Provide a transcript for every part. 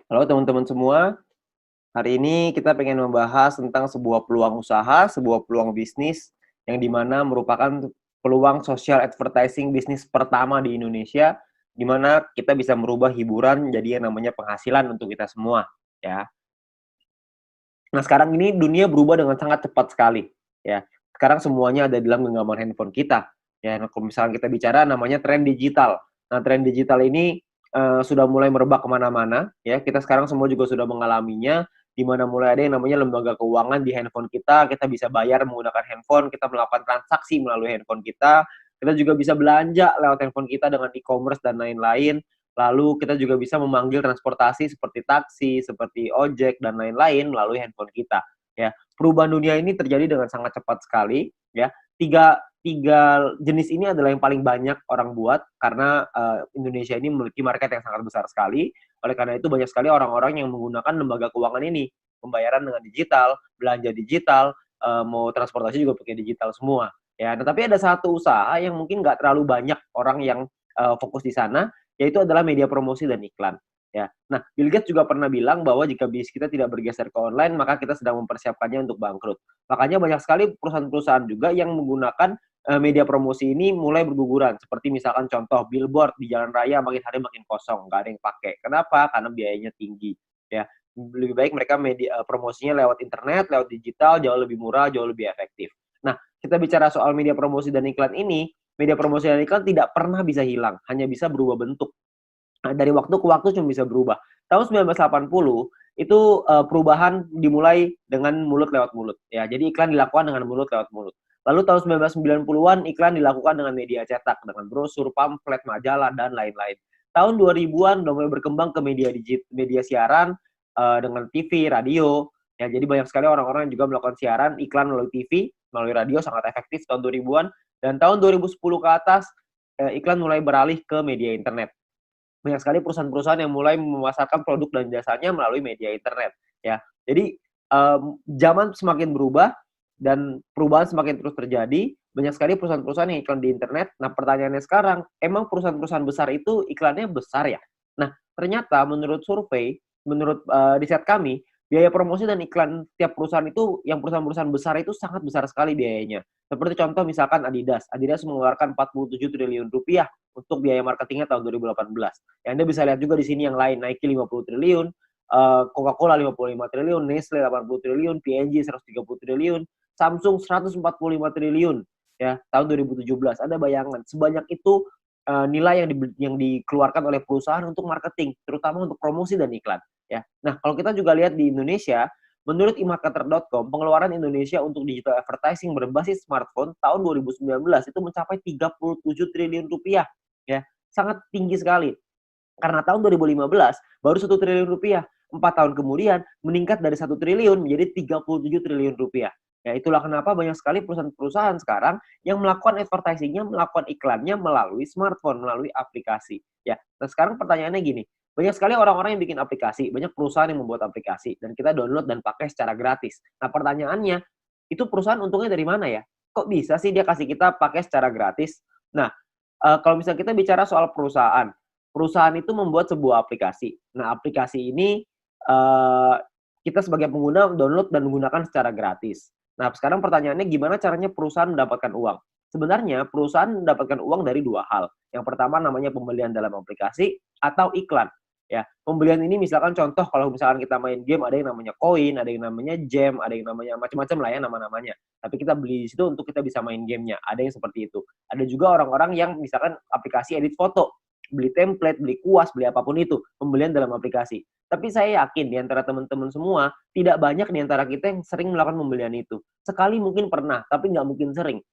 Halo teman-teman semua, hari ini kita pengen membahas tentang sebuah peluang usaha, sebuah peluang bisnis yang dimana merupakan peluang social advertising bisnis pertama di Indonesia, di mana kita bisa merubah hiburan jadi yang namanya penghasilan untuk kita semua, ya. Nah, sekarang ini dunia berubah dengan sangat cepat sekali, ya. Sekarang semuanya ada di dalam genggaman handphone kita, ya. Nah, kalau misalnya kita bicara namanya tren digital. Nah, tren digital ini, sudah mulai merebak kemana mana ya. Kita sekarang semua juga sudah mengalaminya, di mana mulai ada yang namanya lembaga keuangan di handphone kita bisa bayar menggunakan handphone, kita melakukan transaksi melalui handphone kita juga bisa belanja lewat handphone kita dengan e-commerce dan lain-lain. Lalu kita juga bisa memanggil transportasi seperti taksi, seperti ojek dan lain-lain melalui handphone kita, ya. Perubahan dunia ini terjadi dengan sangat cepat sekali, ya. Tiga tiga jenis ini adalah yang paling banyak orang buat karena, Indonesia ini memiliki market yang sangat besar sekali. Oleh karena itu banyak sekali orang-orang yang menggunakan lembaga keuangan ini, pembayaran dengan digital, belanja digital, mau transportasi juga pakai digital semua, ya. Nah, tapi ada satu usaha yang mungkin nggak terlalu banyak orang yang, fokus di sana, yaitu adalah media promosi dan iklan, ya. Nah, Bill Gates juga pernah bilang bahwa jika bisnis kita tidak bergeser ke online, maka kita sedang mempersiapkannya untuk bangkrut. Makanya banyak sekali perusahaan-perusahaan juga yang menggunakan, media promosi ini mulai berguguran, seperti misalkan contoh billboard di jalan raya makin hari makin kosong, nggak ada yang pakai. Kenapa? Karena biayanya tinggi, ya. Lebih baik mereka promosinya lewat internet, lewat digital, jauh lebih murah, jauh lebih efektif. Nah, kita bicara soal media promosi dan iklan ini, media promosi dan iklan tidak pernah bisa hilang, hanya bisa berubah bentuk. Nah, dari waktu ke waktu cuma bisa berubah. Tahun 1980 itu, perubahan dimulai dengan mulut lewat mulut, ya. Jadi iklan dilakukan dengan mulut lewat mulut. Lalu tahun 1990-an iklan dilakukan dengan media cetak, dengan brosur, pamflet, majalah, dan lain-lain. Tahun 2000-an udah mulai berkembang ke media siaran, dengan TV, radio, ya. Jadi banyak sekali orang-orang yang juga melakukan siaran iklan melalui TV, melalui radio sangat efektif tahun 2000-an, dan tahun 2010 ke atas, iklan mulai beralih ke media internet. Banyak sekali perusahaan-perusahaan yang mulai memasarkan produk dan jasanya melalui media internet, ya. Jadi, zaman semakin berubah dan perubahan semakin terus terjadi, banyak sekali perusahaan-perusahaan yang iklan di internet. Nah, pertanyaannya sekarang, emang perusahaan-perusahaan besar itu iklannya besar ya? Nah, ternyata menurut survei, menurut, riset kami, biaya promosi dan iklan tiap perusahaan itu, yang perusahaan-perusahaan besar itu sangat besar sekali biayanya. Seperti contoh misalkan Adidas. Adidas mengeluarkan 47 triliun rupiah untuk biaya marketingnya tahun 2018. Ya, Anda bisa lihat juga di sini yang lain, Nike 50 triliun, Coca-Cola 55 triliun, Nestle 80 triliun, P&G 130 triliun, Samsung 145 triliun, ya, tahun 2017. Ada bayangan sebanyak itu, nilai yang dikeluarkan oleh perusahaan untuk marketing, terutama untuk promosi dan iklan, ya. Nah, kalau kita juga lihat di Indonesia, menurut emarketer.com, pengeluaran Indonesia untuk digital advertising berbasis smartphone tahun 2019 itu mencapai 37 triliun rupiah, ya. Sangat tinggi sekali. Karena tahun 2015 baru 1 triliun rupiah. 4 tahun kemudian meningkat dari 1 triliun menjadi 37 triliun rupiah. Ya, itulah kenapa banyak sekali perusahaan-perusahaan sekarang yang melakukan advertising-nya, melakukan iklannya melalui smartphone, melalui aplikasi. Ya, nah sekarang pertanyaannya gini, banyak sekali orang-orang yang bikin aplikasi, banyak perusahaan yang membuat aplikasi, dan kita download dan pakai secara gratis. Nah pertanyaannya, itu perusahaan untungnya dari mana ya? Kok bisa sih dia kasih kita pakai secara gratis? Nah, kalau misalnya kita bicara soal perusahaan, perusahaan itu membuat sebuah aplikasi. Nah, aplikasi ini, eee, kita sebagai pengguna download dan menggunakan secara gratis. Nah, sekarang pertanyaannya gimana caranya perusahaan mendapatkan uang? Sebenarnya perusahaan mendapatkan uang dari 2 hal. Yang pertama namanya pembelian dalam aplikasi atau iklan, ya. Pembelian ini misalkan contoh kalau misalkan kita main game ada yang namanya koin, ada yang namanya gem, ada yang namanya macam-macam lah ya nama-namanya. Tapi kita beli di situ untuk kita bisa main gamenya, ada yang seperti itu. Ada juga orang-orang yang misalkan aplikasi edit foto, beli template, beli kuas, beli apapun itu, pembelian dalam aplikasi. Tapi saya yakin di antara teman-teman semua, tidak banyak di antara kita yang sering melakukan pembelian itu. Sekali mungkin pernah, tapi nggak mungkin sering.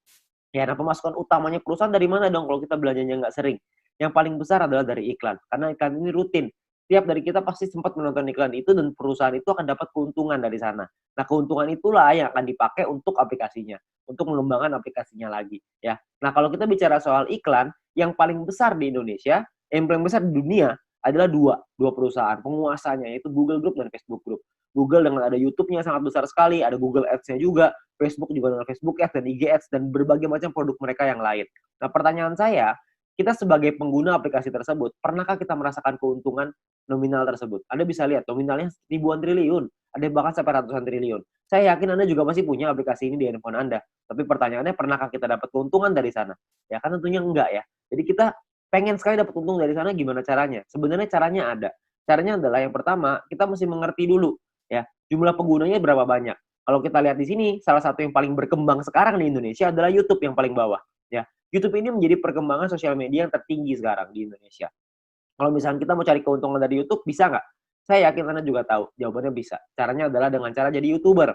Ya, nah pemasukan utamanya perusahaan dari mana dong kalau kita belanjanya nggak sering? Yang paling besar adalah dari iklan, karena iklan ini rutin. Tiap dari kita pasti sempat menonton iklan itu dan perusahaan itu akan dapat keuntungan dari sana. Nah, keuntungan itulah yang akan dipakai untuk aplikasinya, untuk mengembangkan aplikasinya lagi, ya. Nah, kalau kita bicara soal iklan, yang paling besar di Indonesia, yang paling besar di dunia adalah dua perusahaan penguasanya, yaitu Google Group dan Facebook Group. Google dengan ada YouTube-nya sangat besar sekali, ada Google Ads-nya juga, Facebook juga dengan Facebook Ads dan IG Ads dan berbagai macam produk mereka yang lain. Nah, pertanyaan saya, kita sebagai pengguna aplikasi tersebut, pernahkah kita merasakan keuntungan nominal tersebut? Anda bisa lihat nominalnya ribuan triliun, ada bahkan sampai ratusan triliun. Saya yakin Anda juga pasti punya aplikasi ini di handphone Anda. Tapi pertanyaannya, pernahkah kita dapat keuntungan dari sana? Ya kan tentunya enggak ya. Jadi kita pengen sekali dapat untung dari sana, gimana caranya? Sebenarnya caranya ada. Caranya adalah yang pertama, kita mesti mengerti dulu ya, jumlah penggunanya berapa banyak. Kalau kita lihat di sini, salah satu yang paling berkembang sekarang di Indonesia adalah YouTube yang paling bawah. Ya, YouTube ini menjadi perkembangan sosial media yang tertinggi sekarang di Indonesia. Kalau misalnya kita mau cari keuntungan dari YouTube, bisa nggak? Saya yakin Anda juga tahu, jawabannya bisa. Caranya adalah dengan cara jadi YouTuber.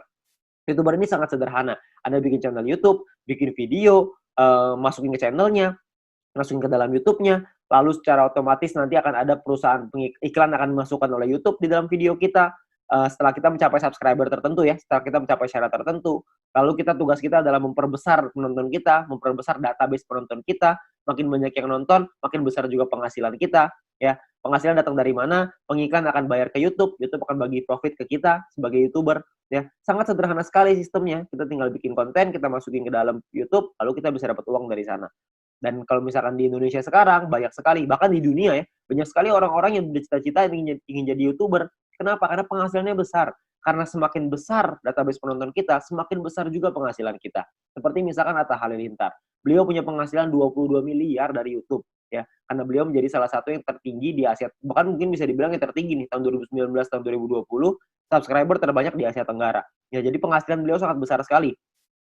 YouTuber ini sangat sederhana. Anda bikin channel YouTube, bikin video, masukin ke channelnya, masukin ke dalam YouTube-nya, lalu secara otomatis nanti akan ada perusahaan iklan akan dimasukkan oleh YouTube di dalam video kita. Setelah kita mencapai subscriber tertentu ya, setelah kita mencapai syarat tertentu, lalu tugas kita adalah memperbesar penonton kita, memperbesar database penonton kita, makin banyak yang nonton, makin besar juga penghasilan kita, ya. Penghasilan datang dari mana? Pengiklan akan bayar ke YouTube, YouTube akan bagi profit ke kita sebagai YouTuber, ya. Sangat sederhana sekali sistemnya, kita tinggal bikin konten, kita masukin ke dalam YouTube, lalu kita bisa dapat uang dari sana. Dan kalau misalkan di Indonesia sekarang, banyak sekali, bahkan di dunia ya, banyak sekali orang-orang yang bercita-cita ingin jadi YouTuber. Kenapa? Karena penghasilannya besar. Karena semakin besar database penonton kita, semakin besar juga penghasilan kita. Seperti misalkan Atta Halilintar. Beliau punya penghasilan 22 miliar dari YouTube. Ya, karena beliau menjadi salah satu yang tertinggi di Asia, bahkan mungkin bisa dibilang yang tertinggi nih, tahun 2019, tahun 2020, subscriber terbanyak di Asia Tenggara. Ya, jadi penghasilan beliau sangat besar sekali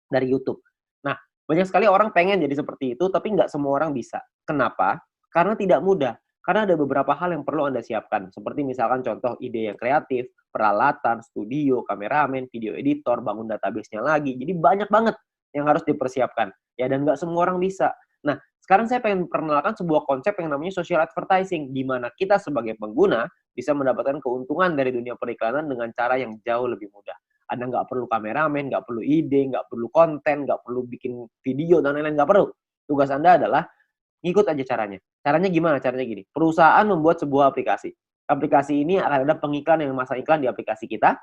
dari YouTube. Nah, banyak sekali orang pengen jadi seperti itu, tapi nggak semua orang bisa. Kenapa? Karena tidak mudah. Karena ada beberapa hal yang perlu Anda siapkan. Seperti misalkan contoh ide yang kreatif, peralatan, studio, kameramen, video editor, bangun database-nya lagi. Jadi banyak banget yang harus dipersiapkan. Ya, dan nggak semua orang bisa. Nah, sekarang saya pengen perkenalkan sebuah konsep yang namanya social advertising, di mana kita sebagai pengguna bisa mendapatkan keuntungan dari dunia periklanan dengan cara yang jauh lebih mudah. Anda nggak perlu kameramen, nggak perlu ide, nggak perlu konten, nggak perlu bikin video, dan lain-lain, nggak perlu. Tugas Anda adalah ngikut aja caranya. Caranya gimana? Caranya gini, perusahaan membuat sebuah aplikasi. Aplikasi ini akan ada pengiklan yang memasang iklan di aplikasi kita.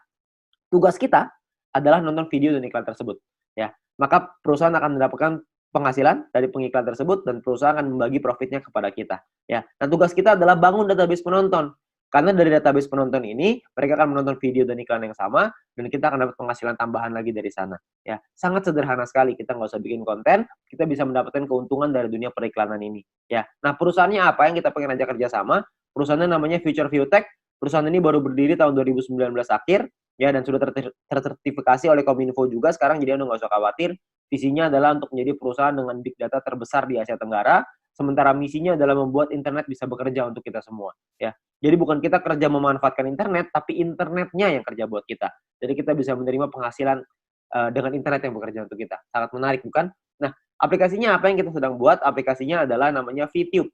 Tugas kita adalah nonton video dan iklan tersebut. Ya, maka perusahaan akan mendapatkan penghasilan dari pengiklan tersebut dan perusahaan akan membagi profitnya kepada kita. Ya, nah tugas kita adalah bangun database penonton. Karena dari database penonton ini, mereka akan menonton video dan iklan yang sama, dan kita akan dapat penghasilan tambahan lagi dari sana. Ya, sangat sederhana sekali. Kita nggak usah bikin konten, kita bisa mendapatkan keuntungan dari dunia periklanan ini. Ya, nah perusahaannya apa yang kita pengen ajak kerjasama? Perusahaannya namanya Future View Tech. Perusahaan ini baru berdiri tahun 2019 akhir, ya, dan sudah tersertifikasi oleh Kominfo juga sekarang, jadi Anda nggak usah khawatir. Visinya adalah untuk menjadi perusahaan dengan big data terbesar di Asia Tenggara, sementara misinya adalah membuat internet bisa bekerja untuk kita semua. Ya, jadi bukan kita kerja memanfaatkan internet, tapi internetnya yang kerja buat kita. Jadi kita bisa menerima penghasilan dengan internet yang bekerja untuk kita. Sangat menarik, bukan? Nah, aplikasinya apa yang kita sedang buat? Aplikasinya adalah namanya VTube.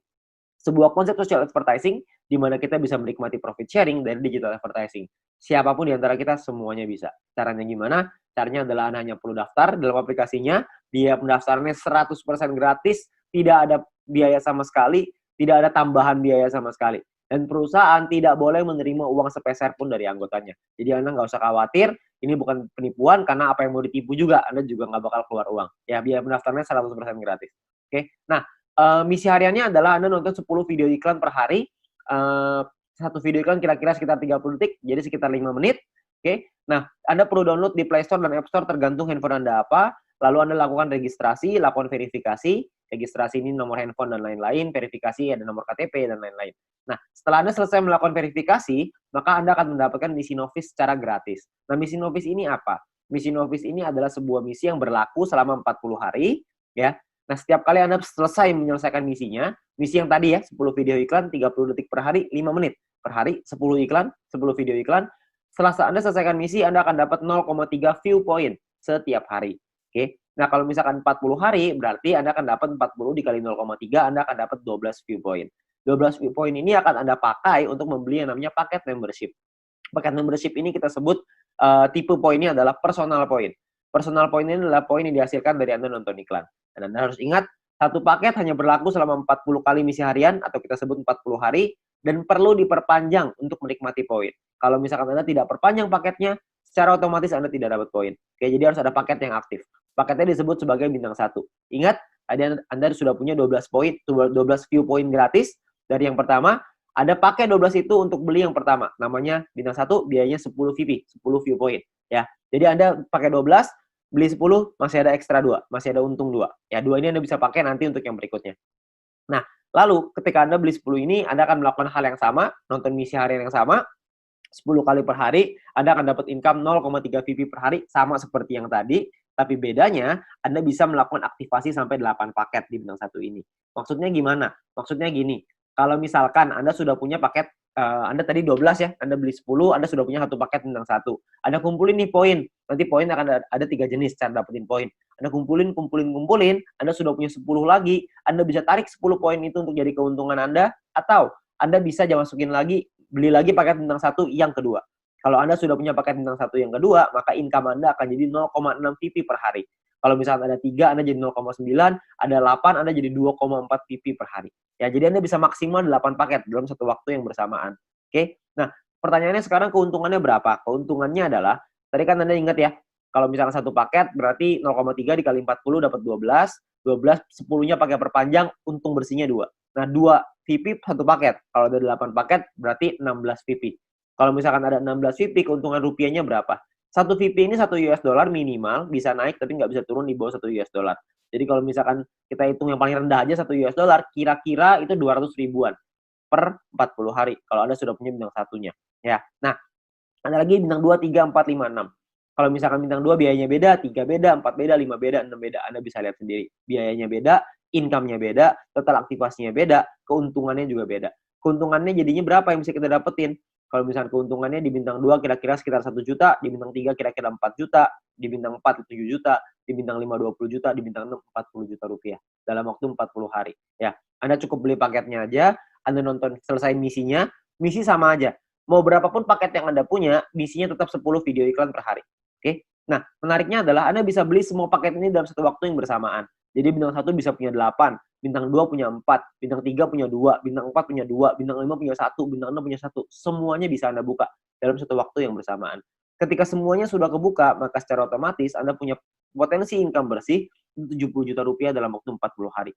Sebuah konsep social advertising di mana kita bisa menikmati profit sharing dari digital advertising. Siapapun di antara kita semuanya bisa. Caranya gimana? Caranya adalah Anda hanya perlu daftar dalam aplikasinya, biaya pendaftarannya 100% gratis, tidak ada biaya sama sekali, tidak ada tambahan biaya sama sekali. Dan perusahaan tidak boleh menerima uang sepeser pun dari anggotanya. Jadi Anda nggak usah khawatir, ini bukan penipuan, karena apa yang mau ditipu juga, Anda juga nggak bakal keluar uang. Ya, biaya pendaftarannya 100% gratis. Oke, nah, misi hariannya adalah Anda nonton 10 video iklan per hari, satu video iklan kira-kira sekitar 30 detik, jadi sekitar 5 menit. Oke, nah Anda perlu download di Play Store dan App Store tergantung handphone Anda apa, lalu Anda lakukan registrasi, lakukan verifikasi, registrasi ini nomor handphone dan lain-lain, verifikasi ada nomor KTP dan lain-lain. Nah, setelah Anda selesai melakukan verifikasi, maka Anda akan mendapatkan misi novis secara gratis. Nah, misi novis ini apa? Misi novis ini adalah sebuah misi yang berlaku selama 40 hari, ya. Nah, setiap kali Anda selesai menyelesaikan misinya, misi yang tadi ya, 10 video iklan, 30 detik per hari, 5 menit per hari, 10 iklan, 10 video iklan. Setelah Anda selesaikan misi, Anda akan dapat 0,3 view point setiap hari. Oke. Nah, kalau misalkan 40 hari, berarti Anda akan dapat 40 dikali 0,3, Anda akan dapat 12 view point. 12 view point ini akan Anda pakai untuk membeli yang namanya paket membership. Paket membership ini kita sebut tipe poinnya adalah personal point. Personal point ini adalah poin yang dihasilkan dari Anda nonton iklan. Dan Anda harus ingat, satu paket hanya berlaku selama 40 kali misi harian, atau kita sebut 40 hari, dan perlu diperpanjang untuk menikmati poin. Kalau misalkan Anda tidak perpanjang paketnya, secara otomatis Anda tidak dapat poin. Oke, jadi harus ada paket yang aktif. Paketnya disebut sebagai bintang 1. Ingat, Anda sudah punya 12 poin, 12 view point gratis dari yang pertama. Anda pakai 12 itu untuk beli yang pertama. Namanya bintang 1, biayanya 10 VP, 10 view point. Ya. Jadi Anda pakai 12, beli 10, masih ada ekstra 2. Masih ada untung 2. Ya, 2 ini Anda bisa pakai nanti untuk yang berikutnya. Nah, lalu ketika Anda beli 10 ini, Anda akan melakukan hal yang sama, nonton misi harian yang sama, 10 kali per hari, Anda akan dapat income 0,3 VP per hari, sama seperti yang tadi, tapi bedanya Anda bisa melakukan aktivasi sampai 8 paket di bintang 1 ini. Maksudnya gimana? Maksudnya gini, kalau misalkan Anda sudah punya paket, Anda tadi 12 ya, Anda beli 10, Anda sudah punya 1 paket bintang 1. Anda kumpulin nih poin, nanti poin akan ada 3 jenis cara dapetin poin. Anda kumpulin, Anda sudah punya 10 lagi, Anda bisa tarik 10 poin itu untuk jadi keuntungan Anda, atau Anda bisa masukin lagi, beli lagi paket bintang 1 yang kedua. Kalau Anda sudah punya paket bintang 1 yang kedua, maka income Anda akan jadi 0,6 VP per hari. Kalau misalnya ada 3, Anda jadi 0,9, ada 8, Anda jadi 2,4 VP per hari. Ya, jadi Anda bisa maksimal 8 paket dalam satu waktu yang bersamaan. Oke? Nah, pertanyaannya sekarang keuntungannya berapa? Keuntungannya adalah, tadi kan Anda ingat ya, kalau misalnya satu paket berarti 0,3 dikali 40 dapat 12, 10-nya pakai perpanjang, untung bersihnya 2. Nah, 2 VP satu paket. Kalau ada 8 paket berarti 16 VP. Kalau misalkan ada 16 VP, keuntungan rupiahnya berapa? Satu VP ini 1 US dollar minimal, bisa naik tapi nggak bisa turun di bawah 1 US dollar. Jadi kalau misalkan kita hitung yang paling rendah aja 1 US dollar, kira-kira itu 200 ribuan per 40 hari. Kalau Anda sudah punya bintang satunya. Ya. Nah, ada lagi bintang 2, 3, 4, 5, 6. Kalau misalkan bintang 2 biayanya beda, 3 beda, 4 beda, 5 beda, 6 beda. Anda bisa lihat sendiri. Biayanya beda, income-nya beda, total aktivasinya beda, keuntungannya juga beda. Keuntungannya jadinya berapa yang bisa kita dapetin? Kalau misalkan keuntungannya di bintang 2 kira-kira sekitar 1 juta, di bintang 3 kira-kira 4 juta, di bintang 4 7 juta, di bintang 5 20 juta, di bintang 6 40 juta rupiah dalam waktu 40 hari. Ya, Anda cukup beli paketnya aja, Anda nonton selesai misinya, misi sama aja. Mau berapapun paket yang Anda punya, misinya tetap 10 video iklan per hari. Oke? Nah, menariknya adalah Anda bisa beli semua paket ini dalam satu waktu yang bersamaan. Jadi bintang 1 bisa punya 8, bintang 2 punya 4, bintang 3 punya 2, bintang 4 punya 2, bintang 5 punya 1, bintang 6 punya 1. Semuanya bisa Anda buka dalam satu waktu yang bersamaan. Ketika semuanya sudah kebuka, maka secara otomatis Anda punya potensi income bersih 70 juta rupiah dalam waktu 40 hari.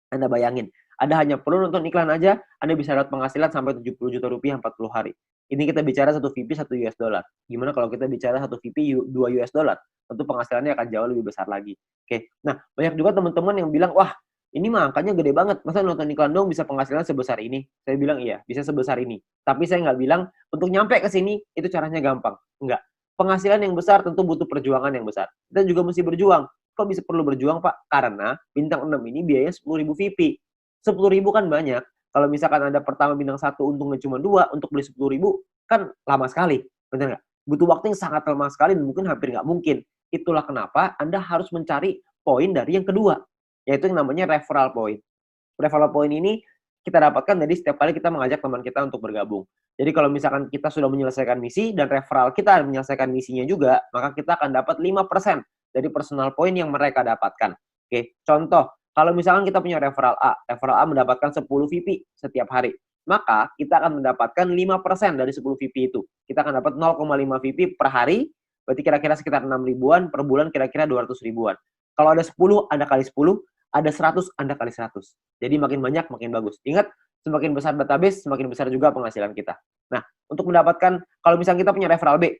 Anda bayangin, Anda hanya perlu nonton iklan aja, Anda bisa dapat penghasilan sampai 70 juta rupiah 40 hari. Ini kita bicara 1 VP 1 US dollar. Gimana kalau kita bicara 1 VP 2 US dollar? Tentu penghasilannya akan jauh lebih besar lagi. Oke. Nah, banyak juga teman-teman yang bilang, "Wah, ini mah angkanya gede banget. Masa nonton iklan dong bisa penghasilan sebesar ini?" Saya bilang, "Iya, bisa sebesar ini." Tapi saya nggak bilang untuk nyampe ke sini itu caranya gampang. Enggak. Penghasilan yang besar tentu butuh perjuangan yang besar. Kita juga mesti berjuang. Kok bisa perlu berjuang, Pak? Karena bintang 6 ini biayanya 10.000 VP. 10.000 kan banyak. Kalau misalkan Anda pertama bintang 1 untungnya cuma 2, untuk beli 10.000 kan lama sekali. Benar nggak? Butuh waktu yang sangat lama sekali dan mungkin hampir nggak mungkin. Itulah kenapa Anda harus mencari poin dari yang kedua, yaitu yang namanya referral point. Referral point ini kita dapatkan dari setiap kali kita mengajak teman kita untuk bergabung. Jadi kalau misalkan kita sudah menyelesaikan misi dan referral kita menyelesaikan misinya juga, maka kita akan dapat 5% dari personal point yang mereka dapatkan. Oke, contoh, kalau misalkan kita punya referral A mendapatkan 10 VP setiap hari, maka kita akan mendapatkan 5% dari 10 VP itu. Kita akan dapat 0,5 VP per hari, berarti kira-kira sekitar 6 ribuan, per bulan kira-kira 200 ribuan. Kalau ada 10, Anda kali 10, ada 100, Anda kali 100. Jadi makin banyak, makin bagus. Ingat, semakin besar database, semakin besar juga penghasilan kita. Nah, untuk mendapatkan, kalau misalnya kita punya referral B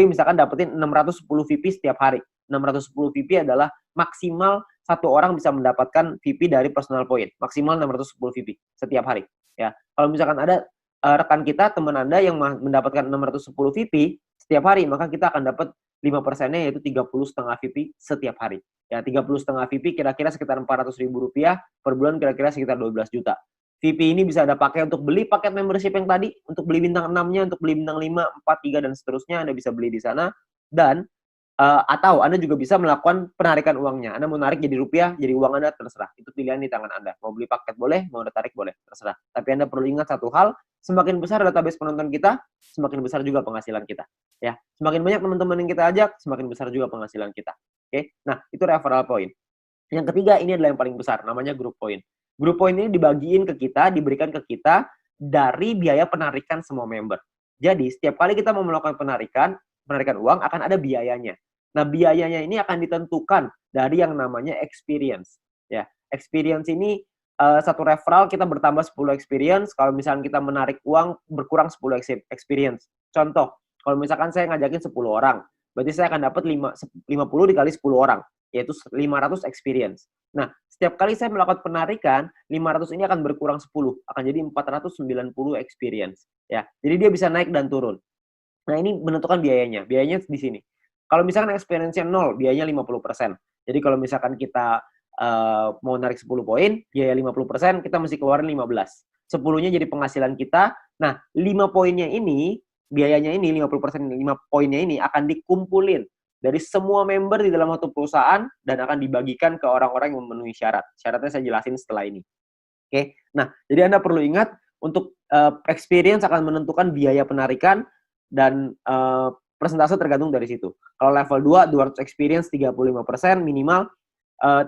misalkan dapetin 610 VP setiap hari. 610 VP adalah maksimal satu orang bisa mendapatkan VP dari personal point. Maksimal 610 VP setiap hari. Ya, kalau misalkan ada rekan kita, teman Anda yang mendapatkan 610 VP setiap hari, maka kita akan dapat 5%-nya yaitu 30,5 VP setiap hari. Ya, 30,5 VP kira-kira sekitar 400 ribu rupiah, per bulan kira-kira sekitar 12 juta. VP ini bisa Anda pakai untuk beli paket membership yang tadi, untuk beli bintang 6-nya, untuk beli bintang 5, 4, 3, dan seterusnya, Anda bisa beli di sana. Dan atau Anda juga bisa melakukan penarikan uangnya. Anda mau narik jadi rupiah, jadi uang Anda, terserah. Itu pilihan di tangan Anda. Mau beli paket boleh, mau Anda tarik boleh, terserah. Tapi Anda perlu ingat satu hal, semakin besar database penonton kita, semakin besar juga penghasilan kita. Ya, semakin banyak teman-teman yang kita ajak, semakin besar juga penghasilan kita. Oke, nah itu referral point. Yang ketiga, ini adalah yang paling besar, namanya group point. Group point ini dibagiin ke kita, diberikan ke kita dari biaya penarikan semua member. Jadi, setiap kali kita mau melakukan penarikan uang akan ada biayanya. Nah, biayanya ini akan ditentukan dari yang namanya experience. Ya, experience ini satu referral kita bertambah 10 experience, kalau misalkan kita menarik uang berkurang 10 experience. Contoh, kalau misalkan saya ngajakin 10 orang, berarti saya akan dapat 50 dikali 10 orang, yaitu 500 experience. Nah, setiap kali saya melakukan penarikan, 500 ini akan berkurang 10, akan jadi 490 experience. Ya, jadi dia bisa naik dan turun. Nah, ini menentukan biayanya. Biayanya di sini. Kalau misalkan experience-nya 0, biayanya 50%. Jadi kalau misalkan kita mau narik 10 poin, biaya 50%, kita mesti keluarin 15. 10-nya jadi penghasilan kita. Nah, 5 poinnya ini, biayanya ini, 50%, 5 poinnya ini akan dikumpulin dari semua member di dalam satu perusahaan dan akan dibagikan ke orang-orang yang memenuhi syarat. Syaratnya saya jelasin setelah ini. Oke. Nah, jadi Anda perlu ingat untuk experience akan menentukan biaya penarikan dan persentase tergantung dari situ. Kalau level 2, 200 experience 35% minimal.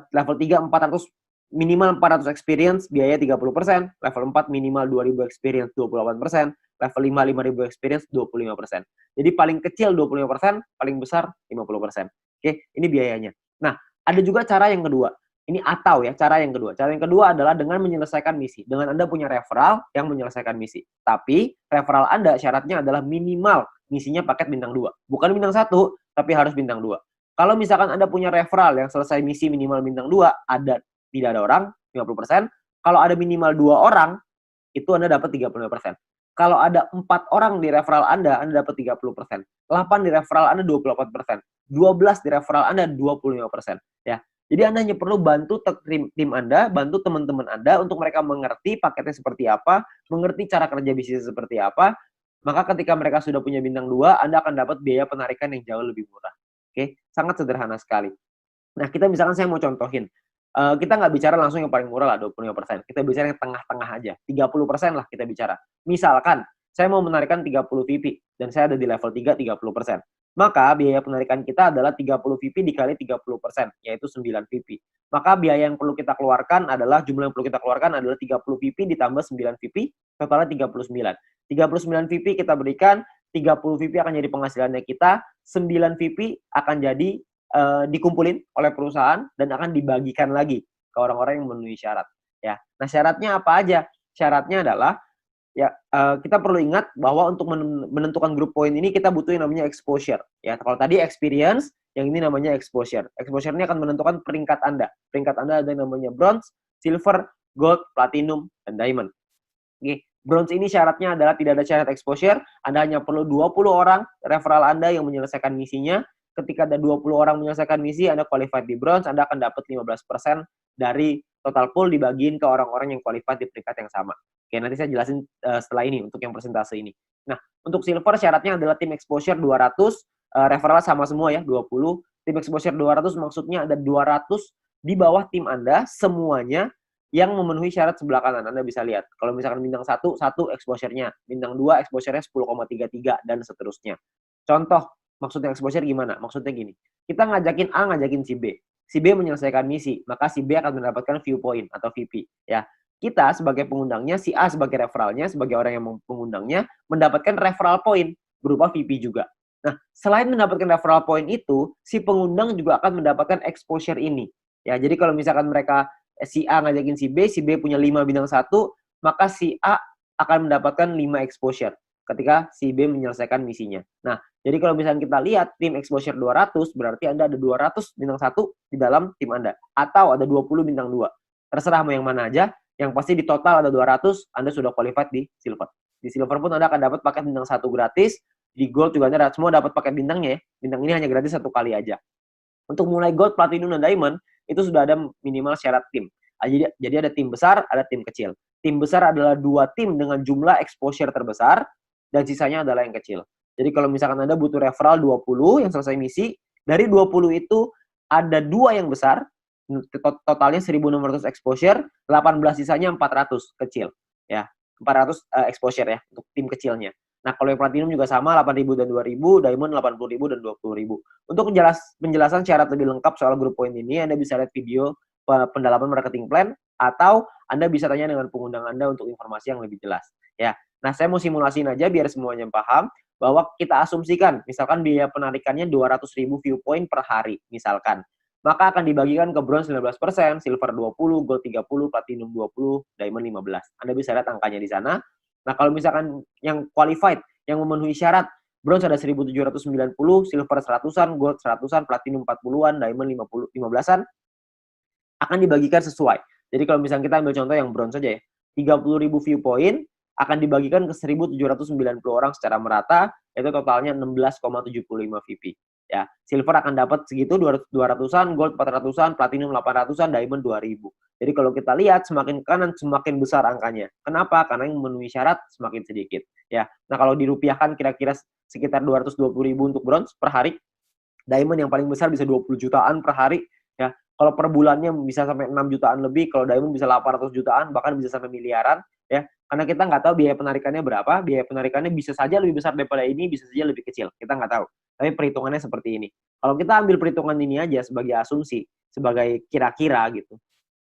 Level 3, 400 minimal 400 experience, biaya 30%. Level 4 minimal 2000 experience, 28%. Level 5, 5000 experience, 25%. Jadi paling kecil 25%, paling besar 50%. Oke, ini biayanya. Nah, ada juga cara yang kedua. Ini atau ya, cara yang kedua. Cara yang kedua adalah dengan menyelesaikan misi. Dengan Anda punya referral yang menyelesaikan misi. Tapi referral Anda syaratnya adalah minimal misinya paket bintang 2. Bukan bintang 1, tapi harus bintang 2. Kalau misalkan Anda punya referral yang selesai misi minimal bintang 2, tidak ada orang, 50%. Kalau ada minimal 2 orang, itu Anda dapat 35%. Kalau ada 4 orang di referral Anda dapat 30%. 8 di referral Anda 28%. 12 di referral Anda 25%. Ya. Jadi Anda hanya perlu bantu tim Anda, bantu teman-teman Anda untuk mereka mengerti paketnya seperti apa, mengerti cara kerja bisnis seperti apa. Maka ketika mereka sudah punya bintang 2, Anda akan dapat biaya penarikan yang jauh lebih murah. Oke, sangat sederhana sekali. Nah, kita misalkan saya mau contohin. Kita nggak bicara langsung yang paling murah lah, 25%. Kita bicara yang tengah-tengah aja. 30% lah kita bicara. Misalkan, saya mau menarikan 30 VP, dan saya ada di level 3, 30%. Maka biaya penarikan kita adalah 30 VP dikali 30%, yaitu 9 VP. Maka biaya yang perlu kita keluarkan adalah, jumlah yang perlu kita keluarkan adalah 30 VP ditambah 9 VP, totalnya 39. 39 VP kita berikan, 30 VP akan jadi penghasilannya kita, 9 VP akan jadi dikumpulin oleh perusahaan dan akan dibagikan lagi ke orang-orang yang memenuhi syarat. Ya, nah syaratnya apa aja? Syaratnya adalah ya kita perlu ingat bahwa untuk menentukan grup poin ini kita butuh yang namanya exposure. Ya, kalau tadi experience, yang ini namanya exposure. Exposure ini akan menentukan peringkat Anda. Peringkat Anda ada yang namanya bronze, silver, gold, platinum, dan diamond. Oke, bronze ini syaratnya adalah tidak ada syarat exposure. Anda hanya perlu 20 orang referral Anda yang menyelesaikan misinya. Ketika ada 20 orang menyelesaikan misi, Anda qualified di bronze, Anda akan dapat 15% dari total pool dibagiin ke orang-orang yang qualified di peringkat yang sama. Oke, nanti saya jelasin setelah ini untuk yang persentase ini. Nah, untuk silver syaratnya adalah tim exposure 200, referral sama semua ya, 20. Tim exposure 200 maksudnya ada 200 di bawah tim Anda semuanya yang memenuhi syarat sebelah kanan. Anda bisa lihat. Kalau misalkan bintang 1 exposure-nya, bintang 2 exposure-nya 10,33 dan seterusnya. Contoh, maksudnya exposure gimana? Maksudnya gini, kita ngajakin A, ngajakin si B. Si B menyelesaikan misi, maka si B akan mendapatkan viewpoint atau VP. Ya, kita sebagai pengundangnya, si A sebagai referralnya, sebagai orang yang mengundangnya, mendapatkan referral point berupa VP juga. Nah, selain mendapatkan referral point itu, si pengundang juga akan mendapatkan exposure ini. Ya, jadi kalau misalkan mereka si A ngajakin si B punya 5 bintang 1, maka si A akan mendapatkan 5 exposure ketika si B menyelesaikan misinya. Nah, jadi kalau misalnya kita lihat tim exposure 200, berarti Anda ada 200 bintang 1 di dalam tim Anda. Atau ada 20 bintang 2. Terserah mau yang mana aja, yang pasti di total ada 200, Anda sudah qualified di silver. Di silver pun Anda akan dapat paket bintang 1 gratis, di gold juga Anda semua dapat paket bintangnya ya. Bintang ini hanya gratis 1 kali aja. Untuk mulai gold, platinum, dan diamond, itu sudah ada minimal syarat tim. Jadi ada tim besar, ada tim kecil. Tim besar adalah 2 tim dengan jumlah exposure terbesar, dan sisanya adalah yang kecil. Jadi kalau misalkan Anda butuh referral 20 yang selesai misi, dari 20 itu ada 2 yang besar, totalnya 1.600 exposure, 18 sisanya 400 kecil. Ya, 400 exposure ya, untuk tim kecilnya. Nah, kalau yang platinum juga sama, 8.000 dan 2.000, diamond 80.000 dan 20.000. Untuk penjelasan syarat lebih lengkap soal grup poin ini, Anda bisa lihat video pendalaman marketing plan, atau Anda bisa tanya dengan pengundang Anda untuk informasi yang lebih jelas. Ya, nah saya mau simulasiin aja biar semuanya paham, bahwa kita asumsikan, misalkan biaya penarikannya 200.000 viewpoint per hari, misalkan. maka akan dibagikan ke bronze 19%, silver 20, gold 30, platinum 20, diamond 15. Anda bisa lihat angkanya di sana. Nah, kalau misalkan yang qualified, yang memenuhi syarat, bronze ada 1790, silver 100-an, gold 100-an, platinum 40-an, diamond 15-an, akan dibagikan sesuai. Jadi kalau misalnya kita ambil contoh yang bronze saja ya, 30.000 viewpoint akan dibagikan ke 1.790 orang secara merata, itu totalnya 16,75 VP. Ya, silver akan dapat segitu 200-an, gold 400-an, platinum 800-an, diamond 2.000. Jadi kalau kita lihat semakin kanan semakin besar angkanya. Kenapa? Karena yang memenuhi syarat semakin sedikit. Ya, nah kalau dirupiahkan kira-kira sekitar 220.000 untuk bronze per hari. Diamond yang paling besar bisa 20 jutaan per hari. Ya, kalau per bulannya bisa sampai 6 jutaan lebih, kalau diamond bisa 800 jutaan, bahkan bisa sampai miliaran. Ya, karena kita nggak tahu biaya penarikannya berapa, biaya penarikannya bisa saja lebih besar daripada ini, bisa saja lebih kecil, kita nggak tahu. Tapi perhitungannya seperti ini. Kalau kita ambil perhitungan ini aja sebagai asumsi, sebagai kira-kira gitu,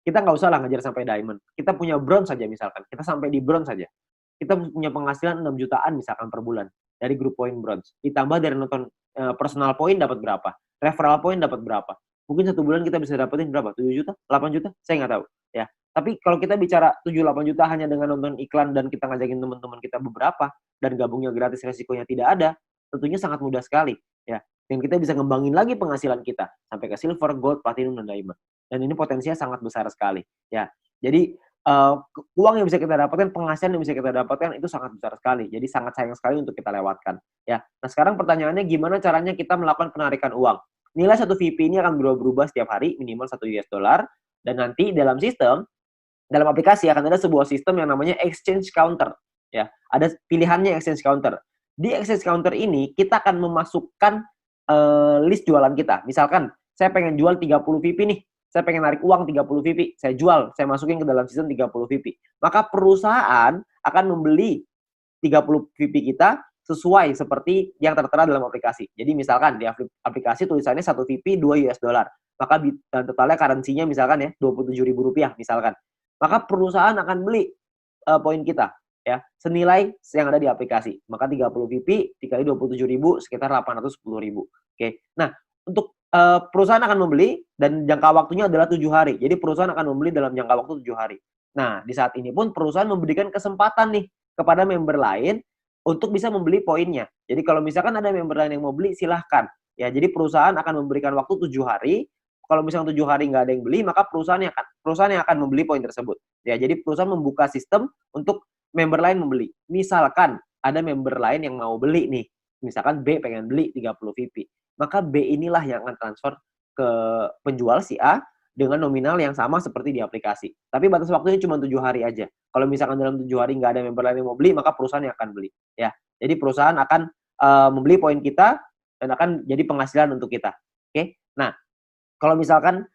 kita nggak usah lah ngejar sampai diamond. Kita punya bronze saja misalkan, kita sampai di bronze saja. Kita punya penghasilan 6 jutaan misalkan per bulan dari grup poin bronze. Ditambah dari nonton personal point dapat berapa, referral point dapat berapa. Mungkin satu bulan kita bisa dapetin berapa? 7 juta? 8 juta? Saya nggak tahu. Ya, tapi kalau kita bicara 7-8 juta hanya dengan nonton iklan dan kita ngajakin teman-teman kita beberapa dan gabungnya gratis, resikonya tidak ada, tentunya sangat mudah sekali. Ya, dan kita bisa ngembangin lagi penghasilan kita sampai ke silver, gold, platinum, dan diamond. Dan ini potensinya sangat besar sekali. Ya, jadi uang yang bisa kita dapatkan, penghasilan yang bisa kita dapatkan itu sangat besar sekali. Jadi sangat sayang sekali untuk kita lewatkan. Ya, nah sekarang pertanyaannya gimana caranya kita melakukan penarikan uang? Nilai satu VP ini akan berubah-ubah setiap hari, minimal 1 US dollar. Dan nanti dalam sistem, dalam aplikasi akan ada sebuah sistem yang namanya exchange counter. Ya, ada pilihannya exchange counter. Di exchange counter ini kita akan memasukkan list jualan kita. Misalkan saya pengen jual 30 VP nih. Saya pengen narik uang 30 VP. Saya jual, saya masukin ke dalam sistem 30 VP. Maka perusahaan akan membeli 30 VP kita sesuai seperti yang tertera dalam aplikasi. Jadi misalkan di aplikasi tulisannya 1 VP 2 US dollar. Maka totalnya currency-nya misalkan ya Rp27.000 misalkan. Maka perusahaan akan beli poin kita ya senilai yang ada di aplikasi. Maka 30 VP dikali 27.000 sekitar 810.000. Oke. Nah, untuk perusahaan akan membeli dan jangka waktunya adalah 7 hari. Jadi perusahaan akan membeli dalam jangka waktu 7 hari. Nah, di saat ini pun perusahaan memberikan kesempatan nih kepada member lain untuk bisa membeli poinnya. Jadi kalau misalkan ada member lain yang mau beli, silahkan. Ya, jadi perusahaan akan memberikan waktu 7 hari. Kalau misalkan 7 hari nggak ada yang beli, maka perusahaan yang akan membeli poin tersebut. Ya, jadi perusahaan membuka sistem untuk member lain membeli. Misalkan ada member lain yang mau beli nih. Misalkan B pengen beli 30 VP. Maka B inilah yang akan transfer ke penjual si A dengan nominal yang sama seperti di aplikasi. Tapi batas waktunya cuma 7 hari aja. Kalau misalkan dalam 7 hari nggak ada member lain yang mau beli, maka perusahaan yang akan beli. Ya, jadi perusahaan akan membeli poin kita dan akan jadi penghasilan untuk kita. Oke, nah kalau misalkan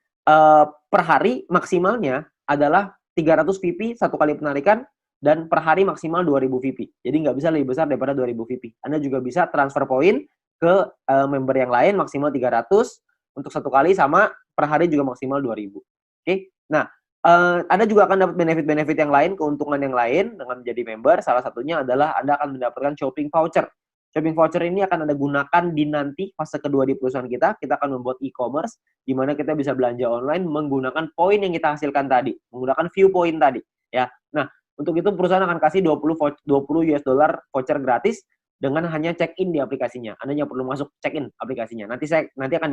per hari maksimalnya adalah 300 VP satu kali penarikan dan per hari maksimal 2.000 VP. Jadi nggak bisa lebih besar daripada 2.000 VP. Anda juga bisa transfer poin ke member yang lain maksimal 300 untuk satu kali sama per hari juga maksimal 2.000. Oke. Nah, Anda juga akan dapat benefit-benefit yang lain, keuntungan yang lain dengan menjadi member. Salah satunya adalah Anda akan mendapatkan shopping voucher. Shopping voucher ini akan Anda gunakan di nanti fase kedua di perusahaan kita. Kita akan membuat e-commerce di mana kita bisa belanja online menggunakan poin yang kita hasilkan tadi, menggunakan view point tadi, ya. Nah, untuk itu perusahaan akan kasih 20 US dollar voucher gratis dengan hanya check-in di aplikasinya. Anda hanya perlu masuk check-in aplikasinya. Nanti akan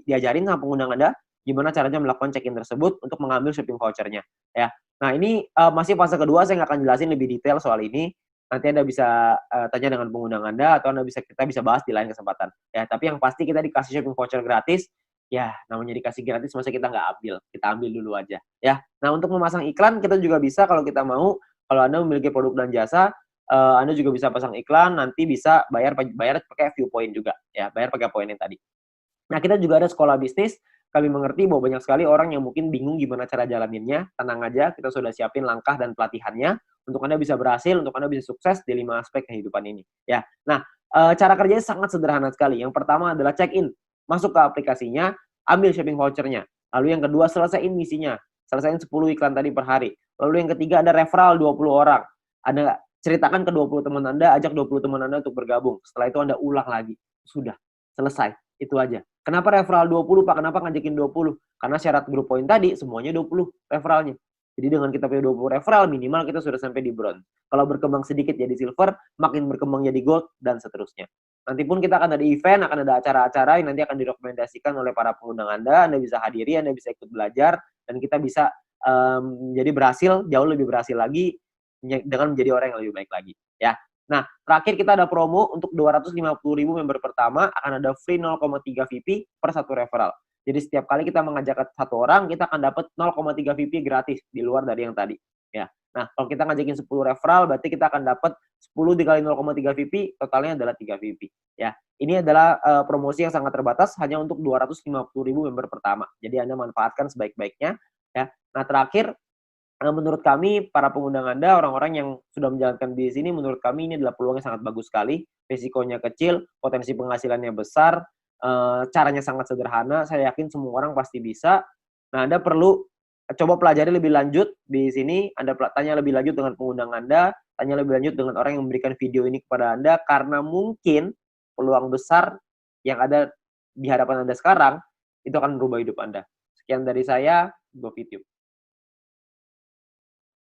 diajarin sama pengguna Anda gimana caranya melakukan check-in tersebut untuk mengambil shopping vouchernya, ya. Nah, ini masih fase kedua, saya nggak akan jelasin lebih detail soal ini. Nanti Anda bisa tanya dengan pengguna Anda atau kita bisa bahas di lain kesempatan. Ya, tapi yang pasti kita dikasih shopping voucher gratis. Ya, namanya dikasih gratis masa kita nggak ambil. Kita ambil dulu aja. Ya. Nah, untuk memasang iklan kita juga bisa kalau kita mau. Kalau Anda memiliki produk dan jasa, Anda juga bisa pasang iklan. Nanti bisa bayar pakai view point juga. Ya, bayar pakai poin yang tadi. Nah, kita juga ada sekolah bisnis. Kami mengerti bahwa banyak sekali orang yang mungkin bingung gimana cara jalaninnya. Tenang aja, kita sudah siapin langkah dan pelatihannya untuk Anda bisa berhasil, untuk Anda bisa sukses di 5 aspek kehidupan ini. Ya, nah cara kerjanya sangat sederhana sekali. Yang pertama adalah check-in, masuk ke aplikasinya, ambil shopping vouchernya. Lalu yang kedua selesaiin misinya, selesaiin 10 iklan tadi per hari. Lalu yang ketiga ada referral 20 orang. Anda ceritakan ke 20 teman Anda, ajak 20 teman Anda untuk bergabung. Setelah itu Anda ulang lagi. Sudah, selesai. Itu aja. Kenapa referral 20, Pak? Kenapa ngajakin 20? Karena syarat grup poin tadi semuanya 20 referralnya. Jadi dengan kita punya 20 referral, minimal kita sudah sampai di bronze. Kalau berkembang sedikit jadi silver, makin berkembang jadi gold, dan seterusnya. Nanti pun kita akan ada event, akan ada acara-acara yang nanti akan direkomendasikan oleh para pengundang Anda bisa hadiri, Anda bisa ikut belajar, dan kita bisa jadi berhasil, jauh lebih berhasil lagi, dengan menjadi orang yang lebih baik lagi. Ya. Nah, terakhir kita ada promo untuk 250.000 member pertama, akan ada free 0,3 VP per satu referral. Jadi setiap kali kita mengajak satu orang, kita akan dapat 0,3 VP gratis di luar dari yang tadi. Ya. Nah, kalau kita ngajakin 10 referral, berarti kita akan dapat 10 dikali 0,3 VP, totalnya adalah 3 VP. Ya. Ini adalah promosi yang sangat terbatas, hanya untuk 250.000 member pertama. Jadi Anda manfaatkan sebaik-baiknya. Ya. Nah, terakhir, menurut kami, para pengundang Anda, orang-orang yang sudah menjalankan bisnis ini, menurut kami ini adalah peluang yang sangat bagus sekali. Risikonya kecil, potensi penghasilannya besar, caranya sangat sederhana, saya yakin semua orang pasti bisa. Nah, Anda perlu coba pelajari lebih lanjut di sini, Anda tanya lebih lanjut dengan pengundang Anda, tanya lebih lanjut dengan orang yang memberikan video ini kepada Anda, karena mungkin peluang besar yang ada di hadapan Anda sekarang, itu akan merubah hidup Anda. Sekian dari saya, GoFitube.